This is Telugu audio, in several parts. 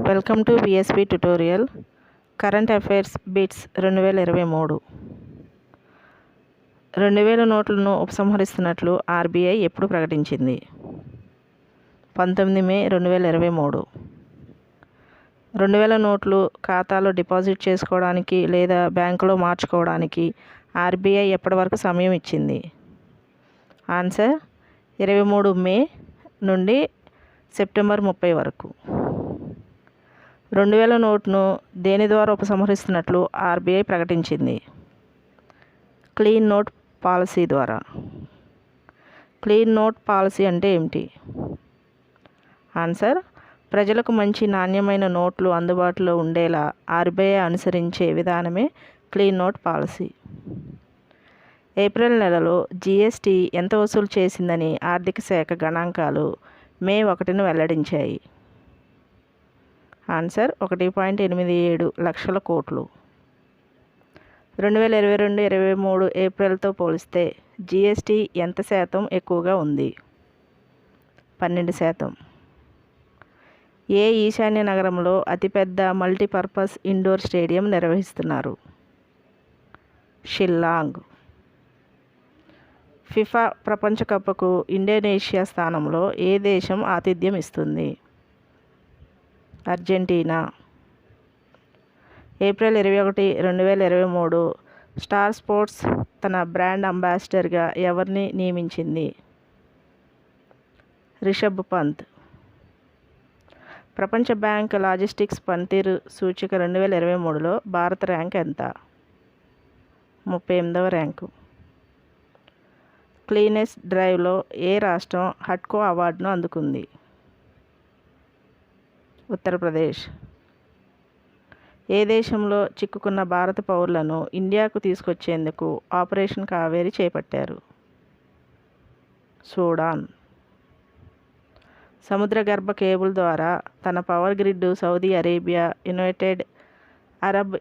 Welcome to BSP tutorial. Current affairs bits 2023. 2000 నోట్లను ఉపసంహరిస్తున్నట్లు ఆర్బీఐ ఎప్పుడు ప్రకటించింది? 19 మే 2023. 2000 నోట్లు ఖాతాలో డిపాజిట్ చేసుకోవడానికి లేదా బ్యాంకులో మార్చుకోవడానికి ఆర్బీఐ ఎప్పటి వరకు సమయం ఇచ్చింది? ఆన్సర్ 23 మే నుండి సెప్టెంబర్ 30 వరకు. 2000 నోట్ను దేని ద్వారా ఉపసంహరిస్తున్నట్లు ఆర్బీఐ ప్రకటించింది? క్లీన్ నోట్ పాలసీ ద్వారా. క్లీన్ నోట్ పాలసీ అంటే ఏమిటి? ఆన్సర్ ప్రజలకు మంచి నాణ్యమైన నోట్లు అందుబాటులో ఉండేలా ఆర్బీఐ అనుసరించే విధానమే క్లీన్ నోట్ పాలసీ. ఏప్రిల్ నెలలో జీఎస్టీ ఎంత వసూలు చేసిందని ఆర్థిక శాఖ గణాంకాలు మే 1న వెల్లడించాయి. ఆన్సర్ 1.87 లక్షల కోట్లు. 2022-23 ఏప్రిల్తో పోలిస్తే జీఎస్టీ ఎంత శాతం ఎక్కువగా ఉంది? 12%. ఏ ఈశాన్య నగరంలో అతిపెద్ద మల్టీపర్పస్ ఇండోర్ స్టేడియం నిర్వహిస్తున్నారు? షిల్లాంగ్. ఫిఫా ప్రపంచ కప్కు ఇండోనేషియా స్థానంలో ఏ దేశం ఆతిథ్యం ఇస్తుంది? అర్జెంటీనా. ఏప్రిల్ 21, 2023 స్టార్ స్పోర్ట్స్ తన బ్రాండ్ అంబాసిడర్గా ఎవరిని నియమించింది? రిషబ్ పంత్. ప్రపంచ బ్యాంక్ లాజిస్టిక్స్ పనితీరు సూచిక 2023లో భారత ర్యాంక్ ఎంత? 38వ ర్యాంకు. క్లీనెస్ట్ డ్రైవ్లో ఏ రాష్ట్రం హడ్కో అవార్డును అందుకుంది? ఉత్తరప్రదేశ్. ఏ దేశంలో చిక్కుకున్న భారత పౌరులను ఇండియాకు తీసుకొచ్చేందుకు ఆపరేషన్ కావేరి చేపట్టారు? సూడాన్. సముద్ర గర్భ కేబుల్ ద్వారా తన power grid Saudi Arabia, United Arab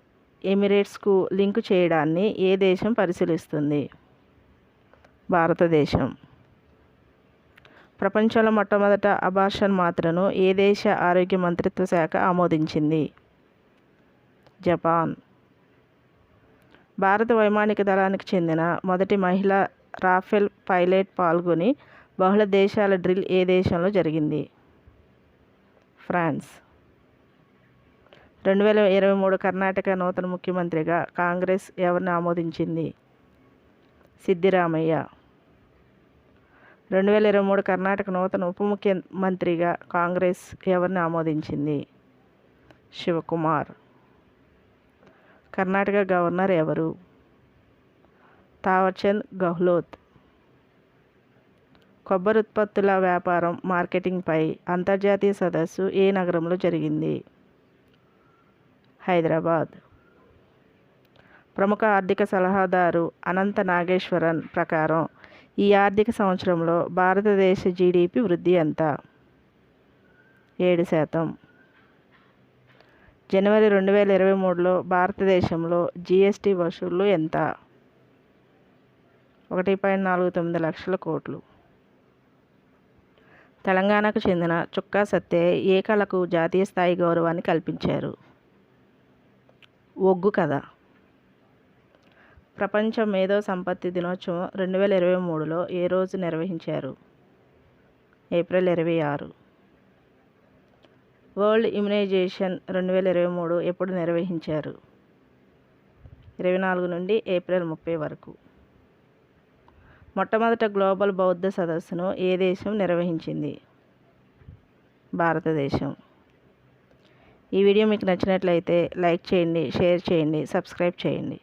ఎమిరేట్స్కు లింకు చేయడాన్ని ఏ దేశం పరిశీలిస్తుంది? భారతదేశం. ప్రపంచంలో మొట్టమొదట అబార్షన్ మాత్రను ఏ దేశ ఆరోగ్య మంత్రిత్వ శాఖ ఆమోదించింది? జపాన్. భారత వైమానిక దళానికి చెందిన మొదటి మహిళ రాఫెల్ పైలట్ పాల్గొని బహుళ దేశాల డ్రిల్ ఏ దేశంలో జరిగింది? ఫ్రాన్స్. 2023 కర్ణాటక నూతన ముఖ్యమంత్రిగా కాంగ్రెస్ ఎవరిని ఆమోదించింది? సిద్దిరామయ్య. 2023 కర్ణాటక నూతన ఉప ముఖ్యమంత్రిగా కాంగ్రెస్ ఎవరిని ఆమోదించింది? శివకుమార్. కర్ణాటక గవర్నర్ ఎవరు? తావర్చంద్ గెహ్లోట్. కొబ్బరి ఉత్పత్తుల వ్యాపారం, మార్కెటింగ్పై అంతర్జాతీయ సదస్సు ఏ నగరంలో జరిగింది? హైదరాబాద్. ప్రముఖ ఆర్థిక సలహాదారు అనంత నాగేశ్వరన్ ప్రకారం ఈ ఆర్థిక సంవత్సరంలో భారతదేశ జీడిపి వృద్ధి ఎంత? 7%. జనవరి 2023లో భారతదేశంలో జీఎస్టీ వసూళ్లు ఎంత? 1.49 లక్షల కోట్లు. తెలంగాణకు చెందిన చుక్కా సత్తయ్య ఏ కళకు జాతీయ స్థాయి గౌరవాన్ని కల్పించారు? ఒగ్గు కథ. ప్రపంచ మేధో సంపత్తి దినోత్సవం 2023లో ఏ రోజు నిర్వహించారు? ఏప్రిల్ 26. వరల్డ్ ఇమ్యునైజేషన్ 2023 ఎప్పుడు నిర్వహించారు? 24 నుండి ఏప్రిల్ 30 వరకు. మొట్టమొదట గ్లోబల్ బౌద్ధ సదస్సును ఏ దేశం నిర్వహించింది? భారతదేశం. ఈ వీడియో మీకు నచ్చినట్లయితే లైక్ చేయండి, షేర్ చేయండి, సబ్స్క్రైబ్ చేయండి.